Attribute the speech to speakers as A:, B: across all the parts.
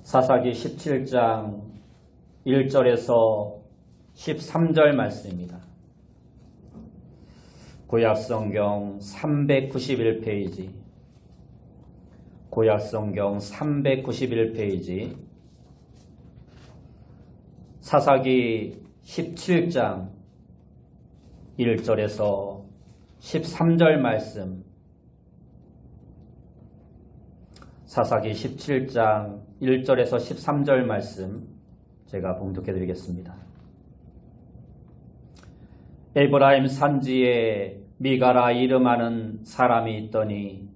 A: 사사기 17장 1절에서 13절 말씀입니다. 구약성경 391페이지, 구약성경 391페이지, 사사기 17장 1절에서 13절 말씀, 사사기 17장 1절에서 13절 말씀 제가 봉독해 드리겠습니다. 에브라임 산지에 미가라 이름하는 사람이 있더니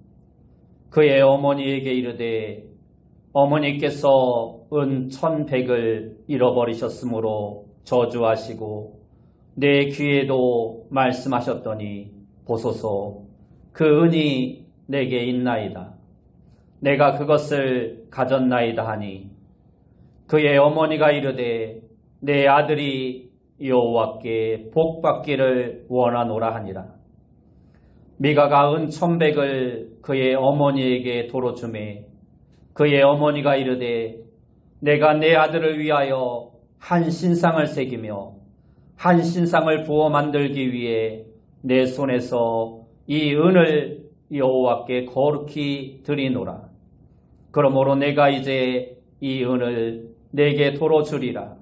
A: 그의 어머니에게 이르되 어머니께서 은 1,100을 잃어버리셨으므로 저주하시고 내 귀에도 말씀하셨더니 보소서 그 은이 내게 있나이다. 내가 그것을 가졌나이다 하니 그의 어머니가 이르되 내 아들이 여호와께 복받기를 원하노라 하니라. 미가가 은 1,100을 그의 어머니에게 도로 주매 그의 어머니가 이르되 내가 내 아들을 위하여 한 신상을 새기며 한 신상을 부어 만들기 위해 내 손에서 이 은을 여호와께 거룩히 드리노라. 그러므로 내가 이제 이 은을 내게 도로 주리라.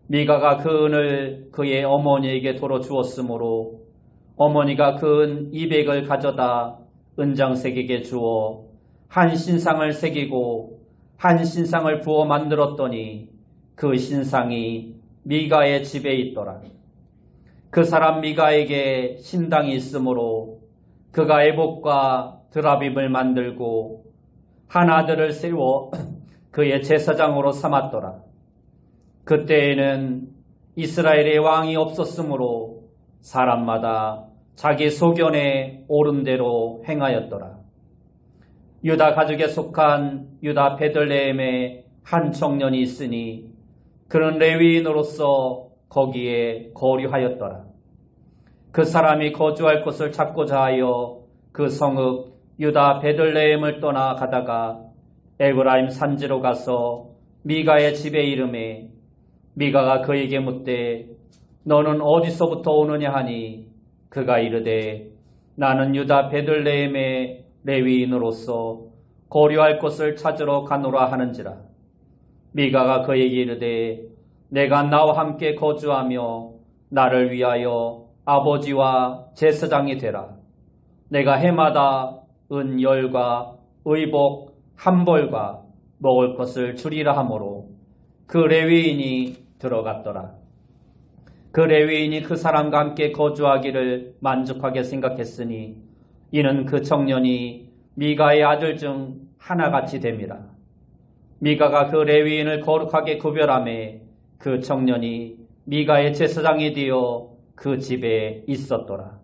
A: 미가가 그 은을 그의 어머니에게 도로 주었으므로 어머니가 그 은 200을 가져다 은장색에게 주어 한 신상을 새기고 한 신상을 부어 만들었더니 그 신상이 미가의 집에 있더라. 그 사람 미가에게 신당이 있으므로 그가 에봇과 드라빔을 만들고 한 아들을 세워 그의 제사장으로 삼았더라. 그때에는 이스라엘의 왕이 없었으므로 사람마다 자기 소견에 옳은 대로 행하였더라. 유다 가족에 속한 유다 베들레헴에 한 청년이 있으니 그는 레위인으로서 거기에 거류하였더라. 그 사람이 거주할 곳을 찾고자 하여 그 성읍 유다 베들레헴을 떠나 가다가 에브라임 산지로 가서 미가의 집에 이르매 미가가 그에게 묻되 너는 어디서부터 오느냐 하니 그가 이르되 나는 유다 베들레헴의 레위인으로서 거류할 곳을 찾으러 가노라 하는지라. 미가가 그에게 이르되 내가 나와 함께 거주하며 나를 위하여 아버지와 제사장이 되라. 내가 해마다 은 10과 의복 1벌과 먹을 것을 주리라 하므로 그 레위인이 들어갔더라. 그 레위인이 그 사람과 함께 거주하기를 만족하게 생각했으니 이는 그 청년이 미가의 아들 중 하나같이 됨이라. 미가가 그 레위인을 거룩하게 구별하매 그 청년이 미가의 제사장이 되어 그 집에 있었더라.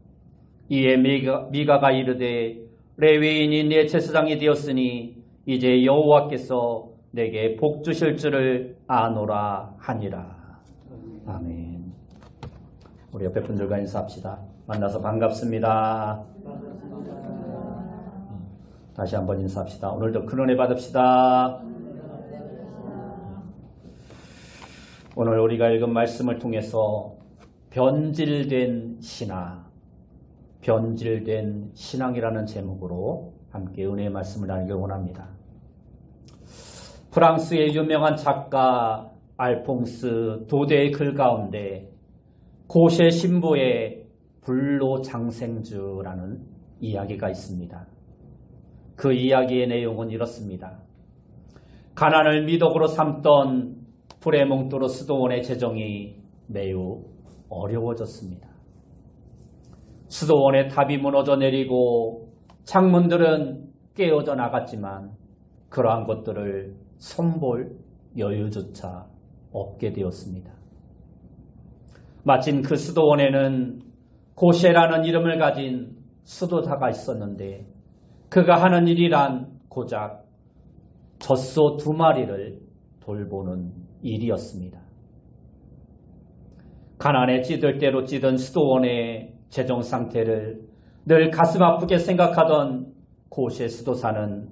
A: 이에 미가가 이르되 레위인이 내 제사장이 되었으니 이제 여호와께서 내게 복 주실 줄을 아노라 하니라. 아멘. 우리 옆에 분들과 인사합시다. 만나서 반갑습니다. 다시 한번 인사합시다. 오늘도 큰 은혜 받읍시다. 오늘 우리가 읽은 말씀을 통해서 변질된 신앙, 변질된 신앙이라는 제목으로 함께 은혜의 말씀을 나누길 원합니다. 프랑스의 유명한 작가 알퐁스 도데의 글 가운데 고셰 신부의 불로장생주라는 이야기가 있습니다. 그 이야기의 내용은 이렇습니다. 가난을 미덕으로 삼던 프레몽토르 수도원의 재정이 매우 어려워졌습니다. 수도원의 탑이 무너져 내리고 창문들은 깨어져 나갔지만 그러한 것들을 손볼 여유조차 없게 되었습니다. 마침 그 수도원에는 고셰라는 이름을 가진 수도사가 있었는데 그가 하는 일이란 고작 젖소 2마리를 돌보는 일이었습니다. 가난에 찌들 대로 찌든 수도원의 재정 상태를 늘 가슴 아프게 생각하던 고셰 수도사는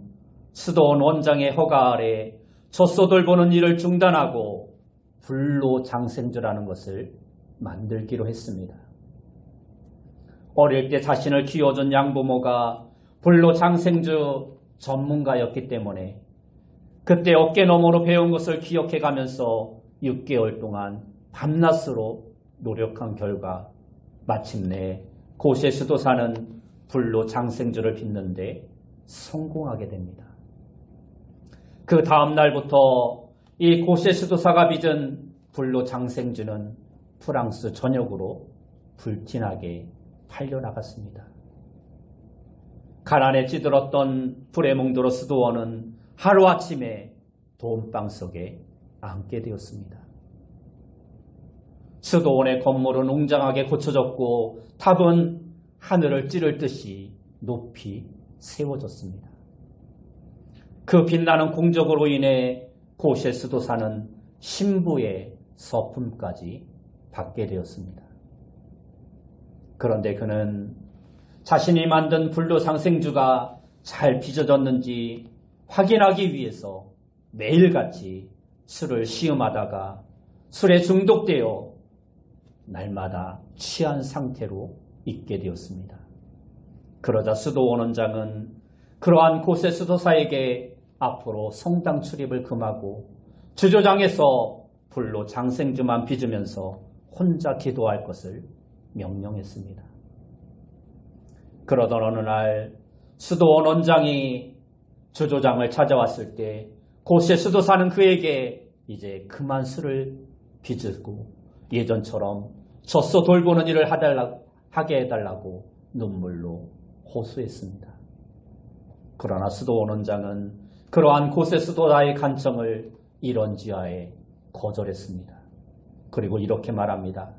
A: 수도원 원장의 허가 아래 젖소 돌보는 일을 중단하고 불로장생주라는 것을 만들기로 했습니다. 어릴 때 자신을 키워준 양부모가 불로장생주 전문가였기 때문에 그때 어깨너머로 배운 것을 기억해가면서 6개월 동안 밤낮으로 노력한 결과 마침내 고세 수도사는 불로장생주를 빚는데 성공하게 됩니다. 그 다음 날부터 이 고세 수도사가 빚은 불로장생주는 프랑스 전역으로 불티나게 팔려나갔습니다. 가난에 찌들었던 프레몽드로 수도원은 하루아침에 돈방 속에 앉게 되었습니다. 수도원의 건물은 웅장하게 고쳐졌고 탑은 하늘을 찌를 듯이 높이 세워졌습니다. 그 빛나는 공적으로 인해 고세 수도사는 신부의 서품까지 받게 되었습니다. 그런데 그는 자신이 만든 불로장생주가 잘 빚어졌는지 확인하기 위해서 매일같이 술을 시음하다가 술에 중독되어 날마다 취한 상태로 있게 되었습니다. 그러자 수도원 원장은 그러한 고세 수도사에게 앞으로 성당 출입을 금하고 주조장에서 불로장생주만 빚으면서 혼자 기도할 것을 명령했습니다. 그러던 어느 날 수도원 원장이 주조장을 찾아왔을 때 고세 수도사는 그에게 이제 그만 술을 빚고 예전처럼 젖소 돌보는 일을 하게 해달라고 눈물로 호소했습니다. 그러나 수도원 원장은 그러한 고세 수도사의 간청을 이런지하에 거절했습니다. 그리고 이렇게 말합니다.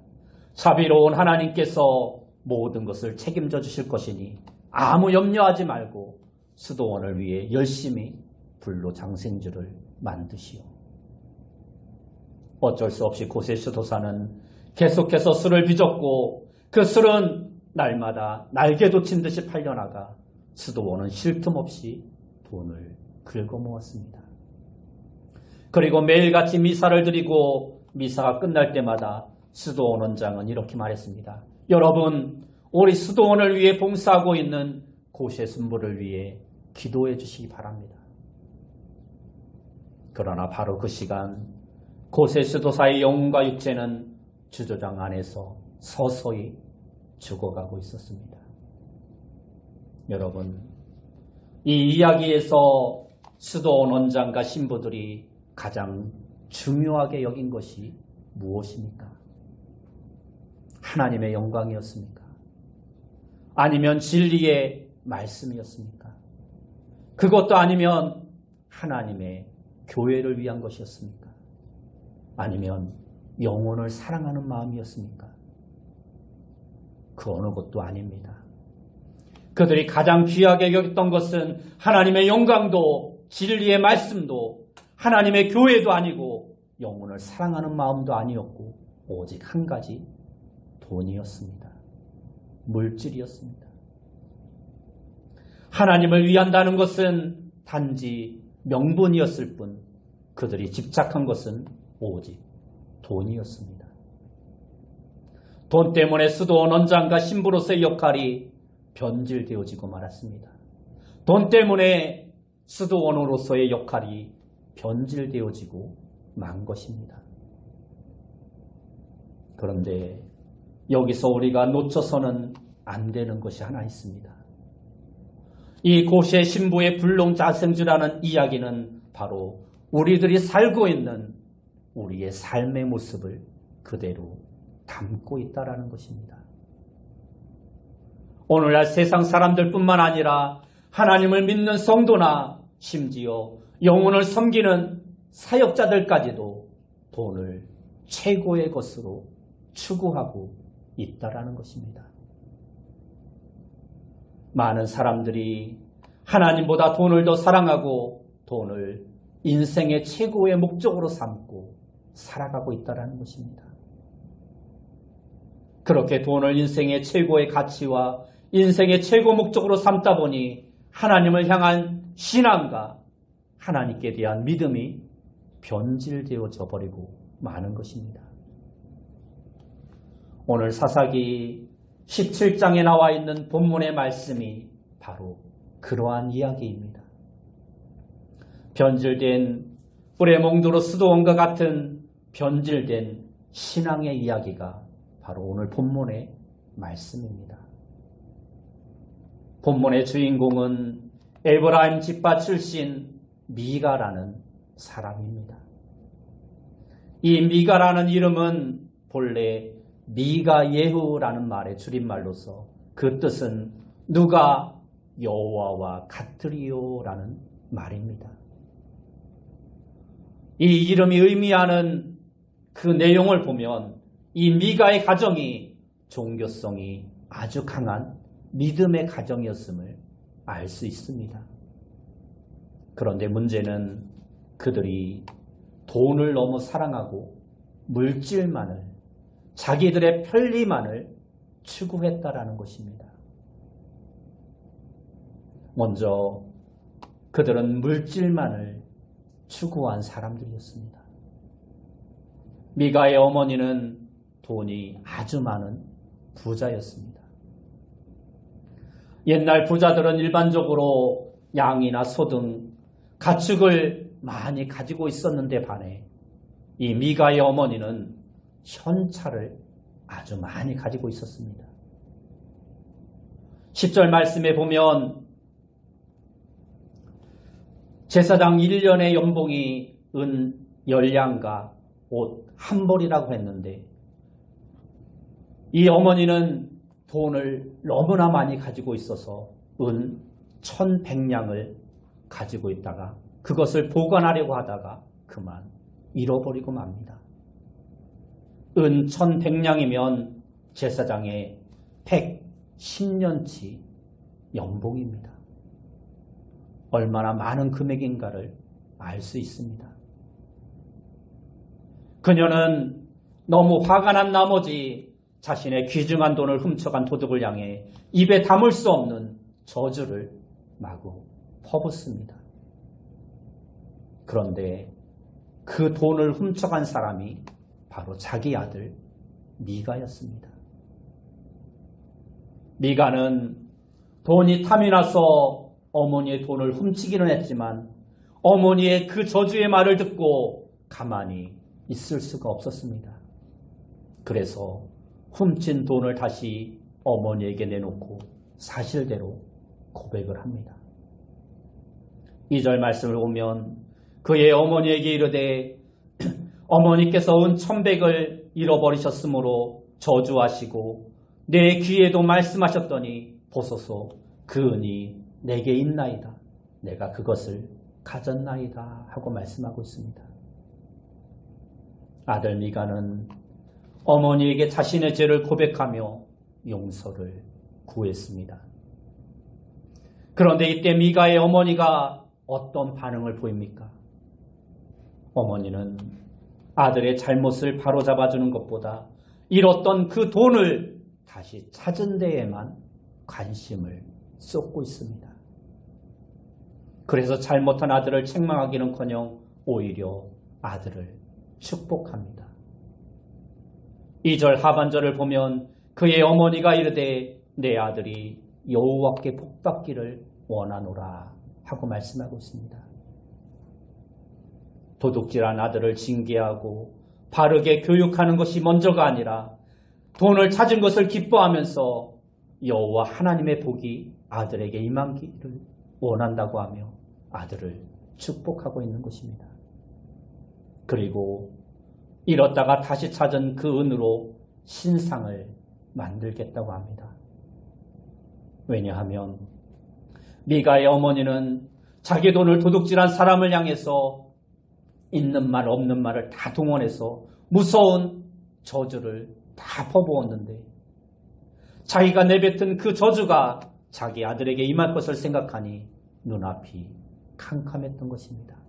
A: 자비로운 하나님께서 모든 것을 책임져 주실 것이니 아무 염려하지 말고 수도원을 위해 열심히 불로장생주를 만드시오. 어쩔 수 없이 고세 수도사는 계속해서 술을 빚었고 그 술은 날마다 날개 돋친 듯이 팔려나가 수도원은 쉴 틈 없이 돈을 긁어모았습니다. 그리고 매일같이 미사를 드리고 미사가 끝날 때마다 수도원 원장은 이렇게 말했습니다. 여러분, 우리 수도원을 위해 봉사하고 있는 고세 순부를 위해 기도해 주시기 바랍니다. 그러나 바로 그 시간 고세 수도사의 영혼과 육체는 주조장 안에서 서서히 죽어가고 있었습니다. 여러분, 이 이야기에서 수도원 원장과 신부들이 가장 중요하게 여긴 것이 무엇입니까? 하나님의 영광이었습니까? 아니면 진리의 말씀이었습니까? 그것도 아니면 하나님의 교회를 위한 것이었습니까? 아니면 영혼을 사랑하는 마음이었습니까? 그 어느 것도 아닙니다. 그들이 가장 귀하게 여겼던 것은 하나님의 영광도 진리의 말씀도 하나님의 교회도 아니고 영혼을 사랑하는 마음도 아니었고 오직 한 가지 돈이었습니다. 물질이었습니다. 하나님을 위한다는 것은 단지 명분이었을 뿐 그들이 집착한 것은 오직 돈이었습니다. 돈 때문에 수도원 원장과 신부로서의 역할이 변질되어지고 말았습니다. 돈 때문에 수도원으로서의 역할이 변질되어지고 만 것입니다. 그런데 여기서 우리가 놓쳐서는 안 되는 것이 하나 있습니다. 이 고세 신부의 불로장생주라는 이야기는 바로 우리들이 살고 있는 우리의 삶의 모습을 그대로 담고 있다는 것입니다. 오늘날 세상 사람들뿐만 아니라 하나님을 믿는 성도나 심지어 영혼을 섬기는 사역자들까지도 돈을 최고의 것으로 추구하고 있다는 것입니다. 많은 사람들이 하나님보다 돈을 더 사랑하고 돈을 인생의 최고의 목적으로 삼고 살아가고 있다는 것입니다. 그렇게 돈을 인생의 최고의 가치와 인생의 최고 목적으로 삼다 보니 하나님을 향한 신앙과 하나님께 대한 믿음이 변질되어져 버리고 마는 것입니다. 오늘 사사기 17장에 나와 있는 본문의 말씀이 바로 그러한 이야기입니다. 변질된 뿔에 몽두로 스도원과 같은 변질된 신앙의 이야기가 바로 오늘 본문의 말씀입니다. 본문의 주인공은 에브라임 집파 출신 미가라는 사람입니다. 이 미가라는 이름은 본래 미가 예후라는 말의 줄임말로서 그 뜻은 누가 여호와와 같으리요라는 말입니다. 이 이름이 의미하는 그 내용을 보면 이 미가의 가정이 종교성이 아주 강한 믿음의 가정이었음을 알 수 있습니다. 그런데 문제는 그들이 돈을 너무 사랑하고 물질만을, 자기들의 편리만을 추구했다라는 것입니다. 먼저 그들은 물질만을 추구한 사람들이었습니다. 미가의 어머니는 돈이 아주 많은 부자였습니다. 옛날 부자들은 일반적으로 양이나 소 등 가축을 많이 가지고 있었는데 반해 이 미가의 어머니는 현찰을 아주 많이 가지고 있었습니다. 10절 말씀에 보면 제사장 1년의 연봉이 은 10량과 옷 한 벌이라고 했는데 이 어머니는 돈을 너무나 많이 가지고 있어서 은 1100량을 가지고 있다가 그것을 보관하려고 하다가 그만 잃어버리고 맙니다. 은 1100량이면 제사장의 110년치 연봉입니다. 얼마나 많은 금액인가를 알 수 있습니다. 그녀는 너무 화가 난 나머지 자신의 귀중한 돈을 훔쳐간 도둑을 향해 입에 담을 수 없는 저주를 마구 퍼붓습니다. 그런데 그 돈을 훔쳐간 사람이 바로 자기 아들 미가였습니다. 미가는 돈이 탐이 나서 어머니의 돈을 훔치기는 했지만 어머니의 그 저주의 말을 듣고 가만히 있을 수가 없었습니다. 그래서 훔친 돈을 다시 어머니에게 내놓고 사실대로 고백을 합니다. 2절 말씀을 보면 그의 어머니에게 이르되 어머니께서 은 1100을 잃어버리셨으므로 저주하시고 내 귀에도 말씀하셨더니 보소서 그 은이 내게 있나이다. 내가 그것을 가졌나이다 하고 말씀하고 있습니다. 아들 미가는 어머니에게 자신의 죄를 고백하며 용서를 구했습니다. 그런데 이때 미가의 어머니가 어떤 반응을 보입니까? 어머니는 아들의 잘못을 바로잡아주는 것보다 잃었던 그 돈을 다시 찾은 데에만 관심을 쏟고 있습니다. 그래서 잘못한 아들을 책망하기는커녕 오히려 아들을 축복합니다. 2절 하반절을 보면 그의 어머니가 이르되 내 아들이 여호와께 복받기를 원하노라 하고 말씀하고 있습니다. 도둑질한 아들을 징계하고 바르게 교육하는 것이 먼저가 아니라 돈을 찾은 것을 기뻐하면서 여호와 하나님의 복이 아들에게 임하기를 원한다고 하며 아들을 축복하고 있는 것입니다. 그리고 잃었다가 다시 찾은 그 은으로 신상을 만들겠다고 합니다. 왜냐하면 미가의 어머니는 자기 돈을 도둑질한 사람을 향해서 있는 말 없는 말을 다 동원해서 무서운 저주를 다 퍼부었는데 자기가 내뱉은 그 저주가 자기 아들에게 임할 것을 생각하니 눈앞이 캄캄했던 것입니다.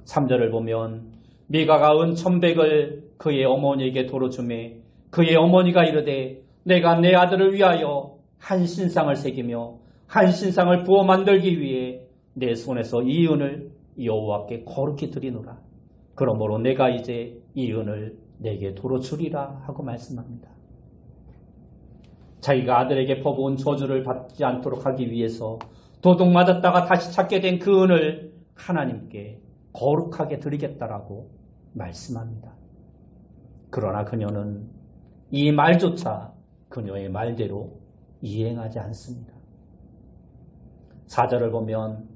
A: 3절을 보면 미가가 은 1100을 그의 어머니에게 도로 주매 그의 어머니가 이르되 내가 내 아들을 위하여 한 신상을 새기며 한 신상을 부어 만들기 위해 내 손에서 이 은을 여호와께 거룩히 드리노라. 그러므로 내가 이제 이 은을 내게 도로 주리라 하고 말씀합니다. 자기가 아들에게 퍼부은 저주를 받지 않도록 하기 위해서 도둑 맞았다가 다시 찾게 된 그 은을 하나님께 거룩하게 드리겠다라고 말씀합니다. 그러나 그녀는 이 말조차 그녀의 말대로 이행하지 않습니다. 4절을 보면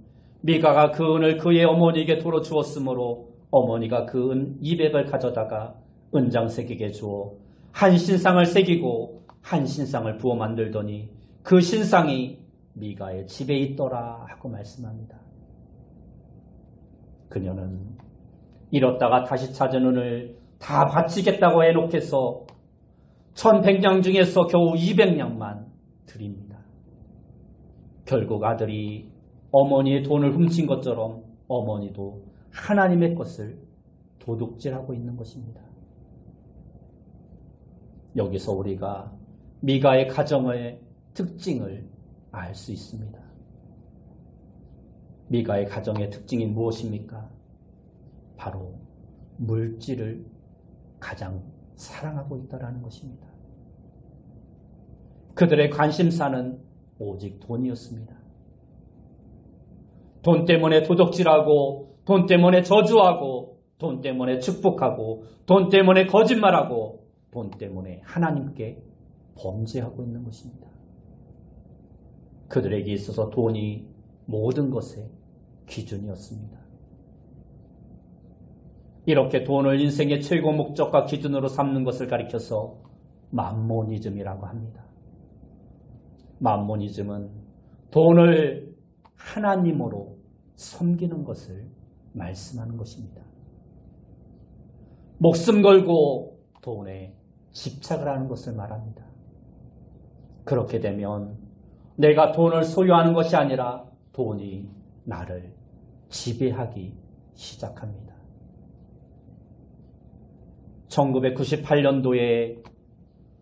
A: 미가가 그 은을 그의 어머니에게 도로 주었으므로 어머니가 그 은 200을 가져다가 은장색에게 주어 한 신상을 새기고 한 신상을 부어 만들더니 그 신상이 미가의 집에 있더라 하고 말씀합니다. 그녀는 잃었다가 다시 찾은 은을 다 바치겠다고 해놓고서 1100냥 중에서 겨우 200냥만 드립니다. 결국 아들이 어머니의 돈을 훔친 것처럼 어머니도 하나님의 것을 도둑질하고 있는 것입니다. 여기서 우리가 미가의 가정의 특징을 알 수 있습니다. 미가의 가정의 특징이 무엇입니까? 바로 물질을 가장 사랑하고 있다는 것입니다. 그들의 관심사는 오직 돈이었습니다. 돈 때문에 도둑질하고, 돈 때문에 저주하고, 돈 때문에 축복하고, 돈 때문에 거짓말하고, 돈 때문에 하나님께 범죄하고 있는 것입니다. 그들에게 있어서 돈이 모든 것의 기준이었습니다. 이렇게 돈을 인생의 최고 목적과 기준으로 삼는 것을 가리켜서 맘모니즘이라고 합니다. 맘모니즘은 돈을 하나님으로 섬기는 것을 말씀하는 것입니다. 목숨 걸고 돈에 집착을 하는 것을 말합니다. 그렇게 되면 내가 돈을 소유하는 것이 아니라 돈이 나를 지배하기 시작합니다. 1998년도에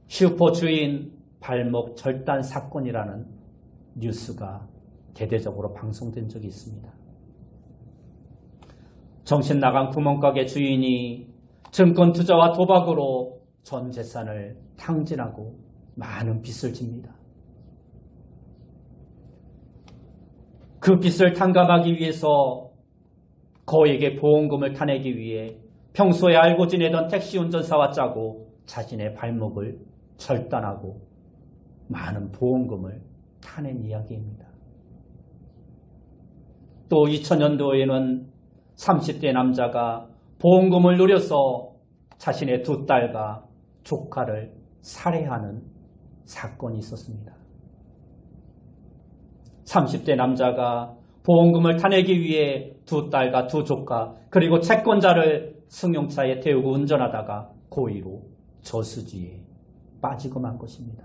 A: 슈퍼주인 발목 절단 사건이라는 뉴스가 대대적으로 방송된 적이 있습니다. 정신 나간 구멍가게 주인이 증권 투자와 도박으로 전 재산을 탕진하고 많은 빚을 집니다. 그 빚을 탕감하기 위해서 거액의 보험금을 타내기 위해 평소에 알고 지내던 택시 운전사와 짜고 자신의 발목을 절단하고 많은 보험금을 타낸 이야기입니다. 또 2000년도에는 30대 남자가 보험금을 노려서 자신의 두 딸과 조카를 살해하는 사건이 있었습니다. 30대 남자가 보험금을 타내기 위해 두 딸과 두 조카 그리고 채권자를 승용차에 태우고 운전하다가 고의로 저수지에 빠지고 만 것입니다.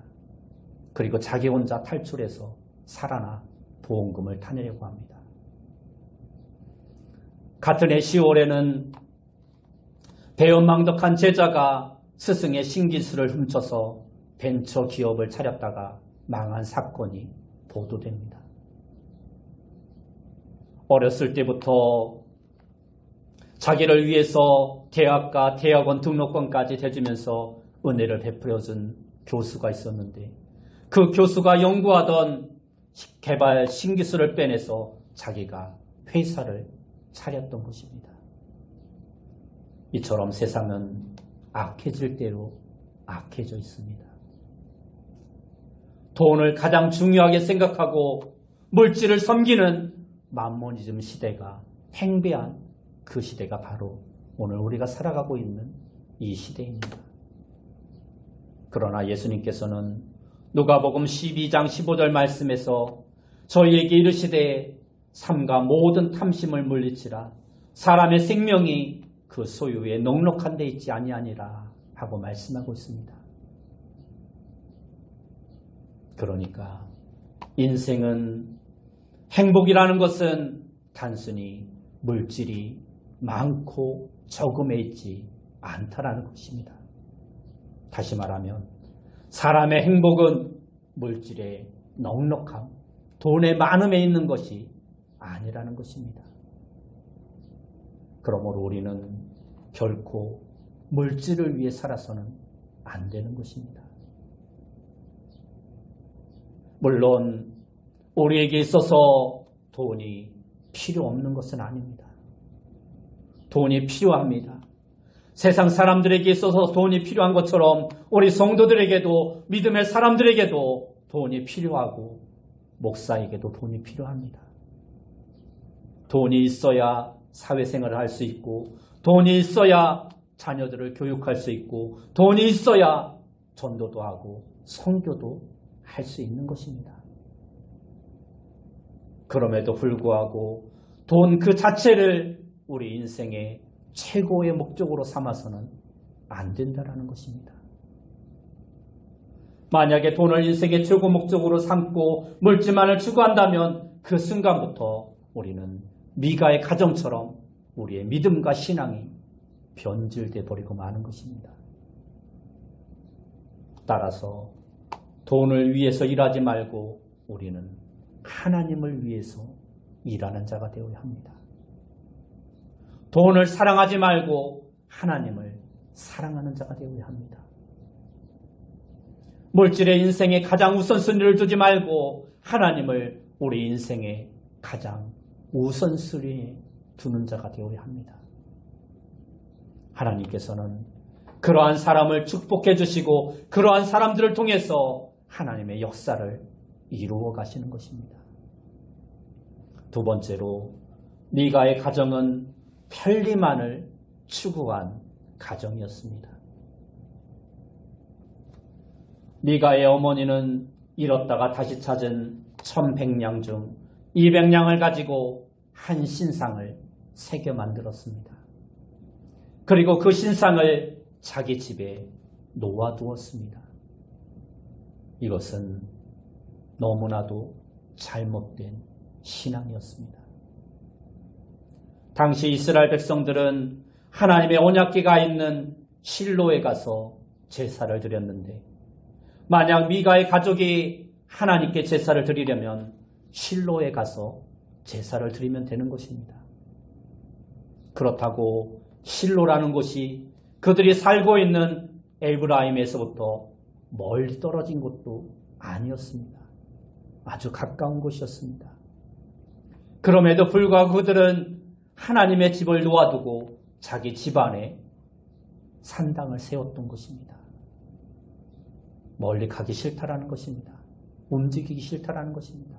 A: 그리고 자기 혼자 탈출해서 살아나 보험금을 타내려고 합니다. 같은 해 10월에는 배은망덕한 제자가 스승의 신기술을 훔쳐서 벤처 기업을 차렸다가 망한 사건이 보도됩니다. 어렸을 때부터 자기를 위해서 대학과 대학원 등록금까지 대주면서 은혜를 베풀어준 교수가 있었는데 그 교수가 연구하던 개발 신기술을 빼내서 자기가 회사를 차렸던 것입니다. 이처럼 세상은 악해질 대로 악해져 있습니다. 돈을 가장 중요하게 생각하고 물질을 섬기는 맘모니즘 시대가 팽배한 그 시대가 바로 오늘 우리가 살아가고 있는 이 시대입니다. 그러나 예수님께서는 누가복음 12장 15절 말씀에서 저희에게 이르시되 삼가 모든 탐심을 물리치라 사람의 생명이 그 소유에 넉넉한 데 있지 아니하니라 하고 말씀하고 있습니다. 그러니까 인생은 행복이라는 것은 단순히 물질이 많고 적음에 있지 않다라는 것입니다. 다시 말하면 사람의 행복은 물질의 넉넉함, 돈의 많음에 있는 것이 아니라는 것입니다. 그러므로 우리는 결코 물질을 위해 살아서는 안 되는 것입니다. 물론 우리에게 있어서 돈이 필요 없는 것은 아닙니다. 돈이 필요합니다. 세상 사람들에게 있어서 돈이 필요한 것처럼 우리 성도들에게도, 믿음의 사람들에게도 돈이 필요하고 목사에게도 돈이 필요합니다. 돈이 있어야 사회생활을 할 수 있고, 돈이 있어야 자녀들을 교육할 수 있고, 돈이 있어야 전도도 하고 선교도 할 수 있는 것입니다. 그럼에도 불구하고 돈 그 자체를 우리 인생의 최고의 목적으로 삼아서는 안 된다는 것입니다. 만약에 돈을 인생의 최고 목적으로 삼고 물질만을 추구한다면 그 순간부터 우리는 미가의 가정처럼 우리의 믿음과 신앙이 변질돼 버리고 마는 것입니다. 따라서 돈을 위해서 일하지 말고 우리는 하나님을 위해서 일하는 자가 되어야 합니다. 돈을 사랑하지 말고 하나님을 사랑하는 자가 되어야 합니다. 물질의 인생에 가장 우선순위를 두지 말고 하나님을 우리 인생의 가장 우선순위에 두는 자가 되어야 합니다. 하나님께서는 그러한 사람을 축복해 주시고 그러한 사람들을 통해서 하나님의 역사를 이루어 가시는 것입니다. 두 번째로 미가의 가정은 편리만을 추구한 가정이었습니다. 미가의 어머니는 잃었다가 다시 찾은 1100냥 중 200냥을 가지고 한 신상을 새겨 만들었습니다. 그리고 그 신상을 자기 집에 놓아두었습니다. 이것은 너무나도 잘못된 신앙이었습니다. 당시 이스라엘 백성들은 하나님의 언약궤가 있는 실로에 가서 제사를 드렸는데, 만약 미가의 가족이 하나님께 제사를 드리려면 실로에 가서 제사를 드리면 되는 것입니다. 그렇다고 실로라는 곳이 그들이 살고 있는 에브라임에서부터 멀리 떨어진 곳도 아니었습니다. 아주 가까운 곳이었습니다. 그럼에도 불구하고 그들은 하나님의 집을 놓아두고 자기 집안에 산당을 세웠던 것입니다. 멀리 가기 싫다라는 것입니다. 움직이기 싫다라는 것입니다.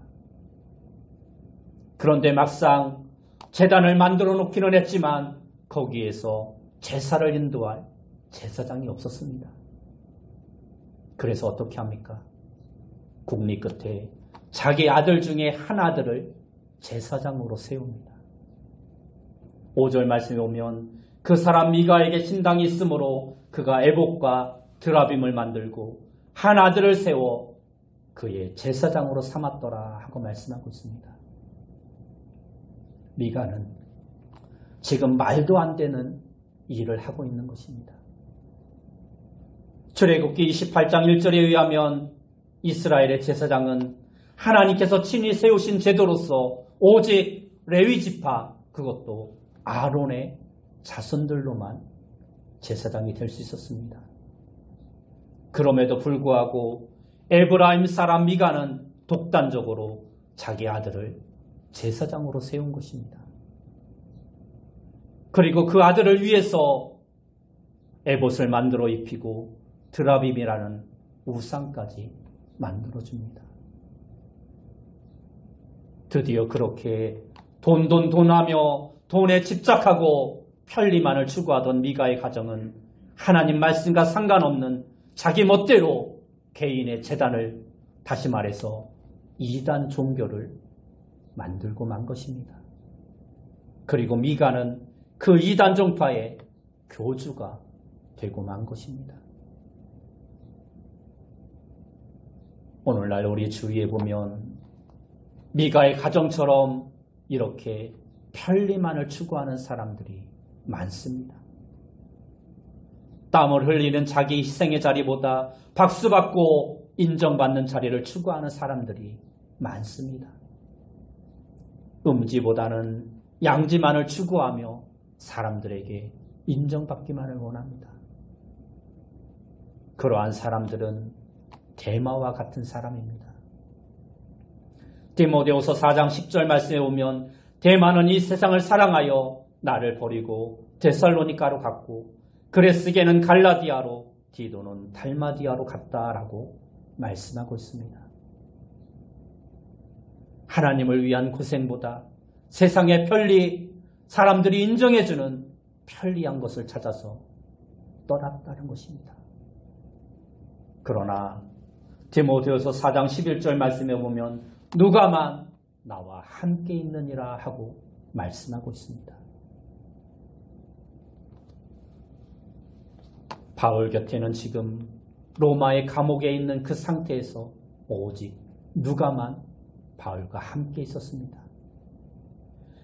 A: 그런데 막상 제단을 만들어 놓기는 했지만 거기에서 제사를 인도할 제사장이 없었습니다. 그래서 어떻게 합니까? 국리 끝에 자기 아들 중에 한 아들을 제사장으로 세웁니다. 5절 말씀에 오면 그 사람 미가에게 신당이 있으므로 그가 에봇과 드라빔을 만들고 한 아들을 세워 그의 제사장으로 삼았더라 하고 말씀하고 있습니다. 미가는 지금 말도 안 되는 일을 하고 있는 것입니다. 출애굽기 28장 1절에 의하면 이스라엘의 제사장은 하나님께서 친히 세우신 제도로서 오직 레위 지파, 그것도 아론의 자손들로만 제사장이 될 수 있었습니다. 그럼에도 불구하고 에브라임 사람 미가는 독단적으로 자기 아들을 제사장으로 세운 것입니다. 그리고 그 아들을 위해서 에봇을 만들어 입히고 드라빔이라는 우상까지 만들어줍니다. 드디어 그렇게 돈하며 돈에 집착하고 편리만을 추구하던 미가의 가정은 하나님 말씀과 상관없는 자기 멋대로 개인의 제단을, 다시 말해서 이단 종교를 만들고 만 것입니다. 그리고 미가는 그 이단 종파의 교주가 되고 만 것입니다. 오늘날 우리 주위에 보면 미가의 가정처럼 이렇게 편리만을 추구하는 사람들이 많습니다. 땀을 흘리는 자기 희생의 자리보다 박수받고 인정받는 자리를 추구하는 사람들이 많습니다. 음지보다는 양지만을 추구하며 사람들에게 인정받기만을 원합니다. 그러한 사람들은 데마와 같은 사람입니다. 디모데후서 4장 10절 말씀에 보면 데마는 이 세상을 사랑하여 나를 버리고 데살로니가로 갔고 그레스게는 갈라디아로 디도는 달마디아로 갔다라고 말씀하고 있습니다. 하나님을 위한 고생보다 세상의 편리, 사람들이 인정해주는 편리한 것을 찾아서 떠났다는 것입니다. 그러나 디모데후서 4장 11절 말씀에 보면 누가만 나와 함께 있느니라 하고 말씀하고 있습니다. 바울 곁에는 지금 로마의 감옥에 있는 그 상태에서 오직 누가만 바울과 함께 있었습니다.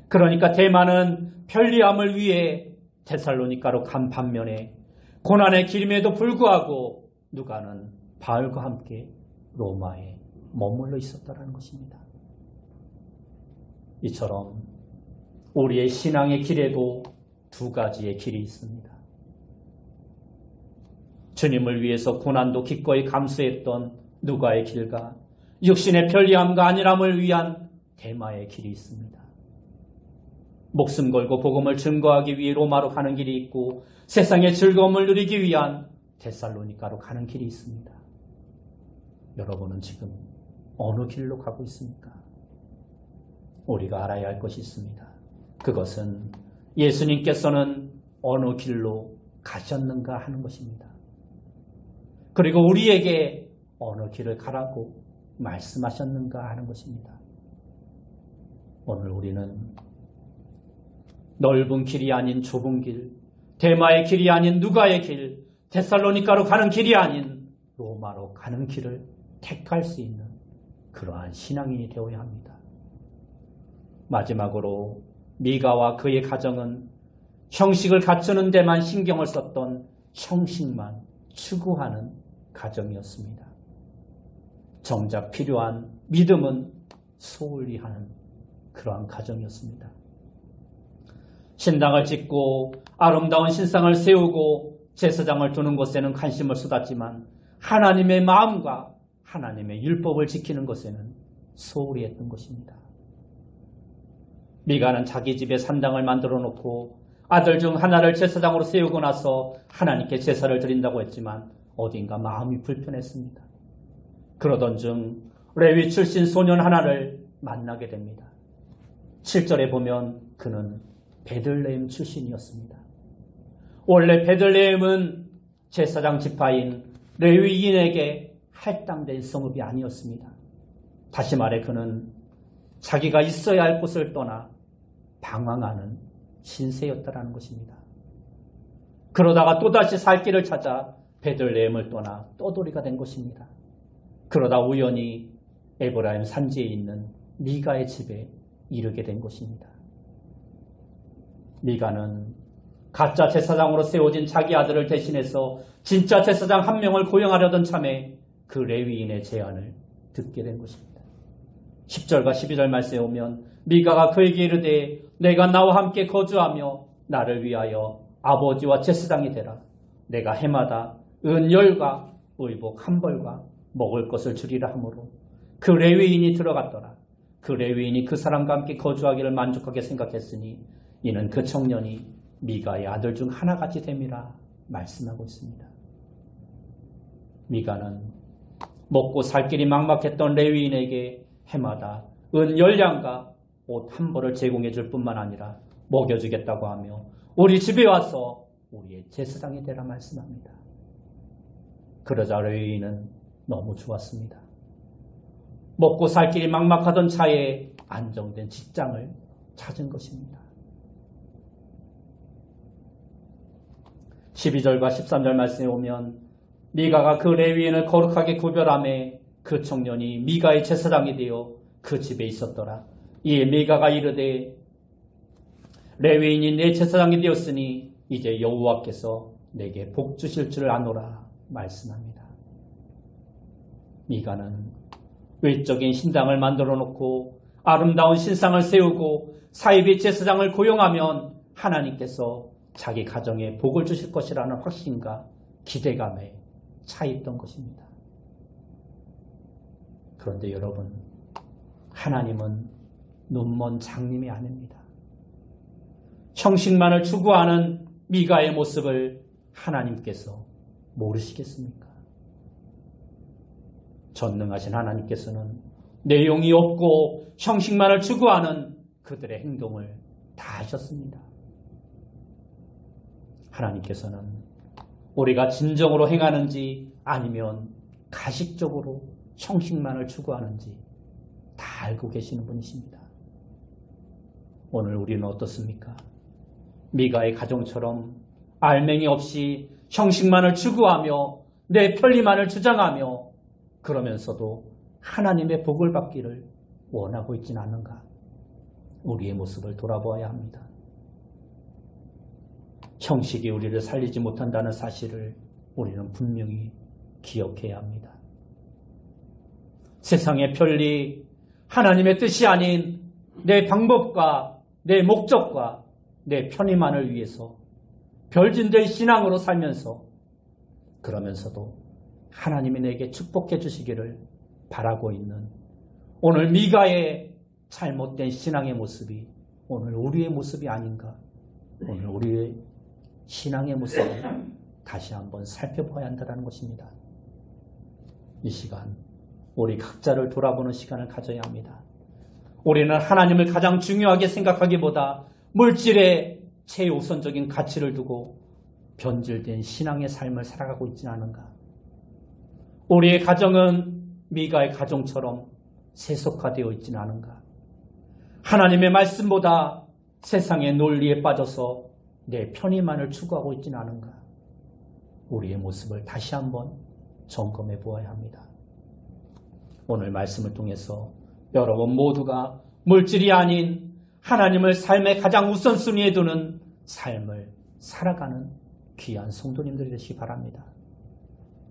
A: 그러니까 데마는 편리함을 위해 데살로니가로 간 반면에 고난의 길임에도 불구하고 누가는 바울과 함께 로마에 머물러 있었다는 것입니다. 이처럼 우리의 신앙의 길에도 두 가지의 길이 있습니다. 주님을 위해서 고난도 기꺼이 감수했던 누가의 길과 육신의 편리함과 안일함을 위한 데마의 길이 있습니다. 목숨 걸고 복음을 증거하기 위해 로마로 가는 길이 있고 세상의 즐거움을 누리기 위한 데살로니가로 가는 길이 있습니다. 여러분은 지금 어느 길로 가고 있습니까? 우리가 알아야 할 것이 있습니다. 그것은 예수님께서는 어느 길로 가셨는가 하는 것입니다. 그리고 우리에게 어느 길을 가라고 말씀하셨는가 하는 것입니다. 오늘 우리는 넓은 길이 아닌 좁은 길, 데마의 길이 아닌 누가의 길, 데살로니가로 가는 길이 아닌 로마로 가는 길을 택할 수 있는 그러한 신앙인이 되어야 합니다. 마지막으로 미가와 그의 가정은 형식을 갖추는 데만 신경을 썼던 형식만 추구하는 가정이었습니다. 정작 필요한 믿음은 소홀히 하는 그러한 가정이었습니다. 신당을 짓고 아름다운 신상을 세우고 제사장을 두는 것에는 관심을 쏟았지만 하나님의 마음과 하나님의 율법을 지키는 것에는 소홀히 했던 것입니다. 미가는 자기 집에 산당을 만들어 놓고 아들 중 하나를 제사장으로 세우고 나서 하나님께 제사를 드린다고 했지만 어딘가 마음이 불편했습니다. 그러던 중 레위 출신 소년 하나를 만나게 됩니다. 7절에 보면 그는 베들레헴 출신이었습니다. 원래 베들레헴은 제사장 지파인 레위인에게 할당된 성읍이 아니었습니다. 다시 말해 그는 자기가 있어야 할 곳을 떠나 방황하는 신세였다라는 것입니다. 그러다가 또다시 살 길을 찾아 베들레헴을 떠나 떠돌이가 된 것입니다. 그러다 우연히 에브라임 산지에 있는 미가의 집에 이르게 된 것입니다. 미가는 가짜 제사장으로 세워진 자기 아들을 대신해서 진짜 제사장 한 명을 고용하려던 참에 그 레위인의 제안을 듣게 된 것입니다. 10절과 12절 말씀에 오면 미가가 그에게 이르되 내가 나와 함께 거주하며 나를 위하여 아버지와 제사장이 되라. 내가 해마다 은열과 의복 한 벌과 먹을 것을 주리라 하므로 그 레위인이 들어갔더라. 그 레위인이 그 사람과 함께 거주하기를 만족하게 생각했으니 이는 그 청년이 미가의 아들 중 하나같이 됨이라 말씀하고 있습니다. 미가는 먹고 살 길이 막막했던 레위인에게 해마다 은 10량과 옷 한 벌을 제공해 줄 뿐만 아니라 먹여주겠다고 하며 우리 집에 와서 우리의 제사장이 되라 말씀합니다. 그러자 레위인은 너무 좋았습니다. 먹고 살 길이 막막하던 차에 안정된 직장을 찾은 것입니다. 12절과 13절 말씀에 오면 미가가 그 레위인을 거룩하게 구별하매 그 청년이 미가의 제사장이 되어 그 집에 있었더라. 이에 미가가 이르되 레위인이 내 제사장이 되었으니 이제 여호와께서 내게 복 주실 줄을 아노라 말씀합니다. 미가는 외적인 신당을 만들어 놓고 아름다운 신상을 세우고 사이비 제사장을 고용하면 하나님께서 자기 가정에 복을 주실 것이라는 확신과 기대감에 차 있던 것입니다. 그런데 여러분, 하나님은 눈먼 장님이 아닙니다. 형식만을 추구하는 미가의 모습을 하나님께서 모르시겠습니까? 전능하신 하나님께서는 내용이 없고 형식만을 추구하는 그들의 행동을 다 아셨습니다. 하나님께서는 우리가 진정으로 행하는지 아니면 가식적으로 형식만을 추구하는지 다 알고 계시는 분이십니다. 오늘 우리는 어떻습니까? 미가의 가정처럼 알맹이 없이 형식만을 추구하며 내 편리만을 주장하며 그러면서도 하나님의 복을 받기를 원하고 있지는 않는가? 우리의 모습을 돌아보아야 합니다. 형식이 우리를 살리지 못한다는 사실을 우리는 분명히 기억해야 합니다. 세상의 편리, 하나님의 뜻이 아닌 내 방법과 내 목적과 내 편의만을 위해서 별진들의 신앙으로 살면서 그러면서도 하나님이 내게 축복해 주시기를 바라고 있는 오늘 미가의 잘못된 신앙의 모습이 오늘 우리의 모습이 아닌가? 오늘 우리의 신앙의 모습을 다시 한번 살펴봐야 한다는 것입니다. 이 시간 우리 각자를 돌아보는 시간을 가져야 합니다. 우리는 하나님을 가장 중요하게 생각하기보다 물질에 최우선적인 가치를 두고 변질된 신앙의 삶을 살아가고 있지는 않은가? 우리의 가정은 미가의 가정처럼 세속화되어 있지는 않은가? 하나님의 말씀보다 세상의 논리에 빠져서 내 편의만을 추구하고 있지는 않은가? 우리의 모습을 다시 한번 점검해 보아야 합니다. 오늘 말씀을 통해서 여러분 모두가 물질이 아닌 하나님을 삶의 가장 우선순위에 두는 삶을 살아가는 귀한 성도님들이 되시기 바랍니다.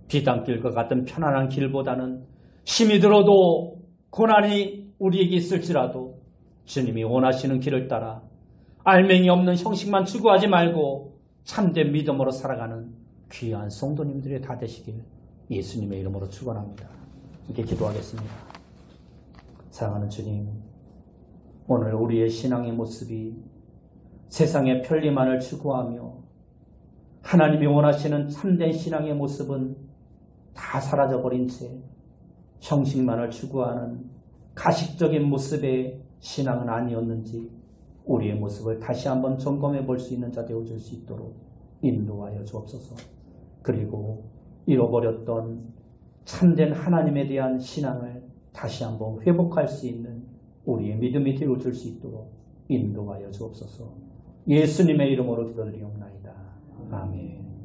A: 비단길과 같은 편안한 길보다는 힘이 들어도 고난이 우리에게 있을지라도 주님이 원하시는 길을 따라 알맹이 없는 형식만 추구하지 말고 참된 믿음으로 살아가는 귀한 성도님들이 다 되시길 예수님의 이름으로 축원합니다. 이렇게 기도하겠습니다. 사랑하는 주님, 오늘 우리의 신앙의 모습이 세상의 편리만을 추구하며 하나님이 원하시는 참된 신앙의 모습은 다 사라져버린 채 형식만을 추구하는 가식적인 모습의 신앙은 아니었는지 우리의 모습을 다시 한번 점검해 볼 수 있는 자 되어줄 수 있도록 인도하여 주옵소서. 그리고 잃어버렸던 참된 하나님에 대한 신앙을 다시 한번 회복할 수 있는 우리의 믿음이 되어줄 수 있도록 인도하여 주옵소서. 예수님의 이름으로 기도드리옵나이다. 아멘.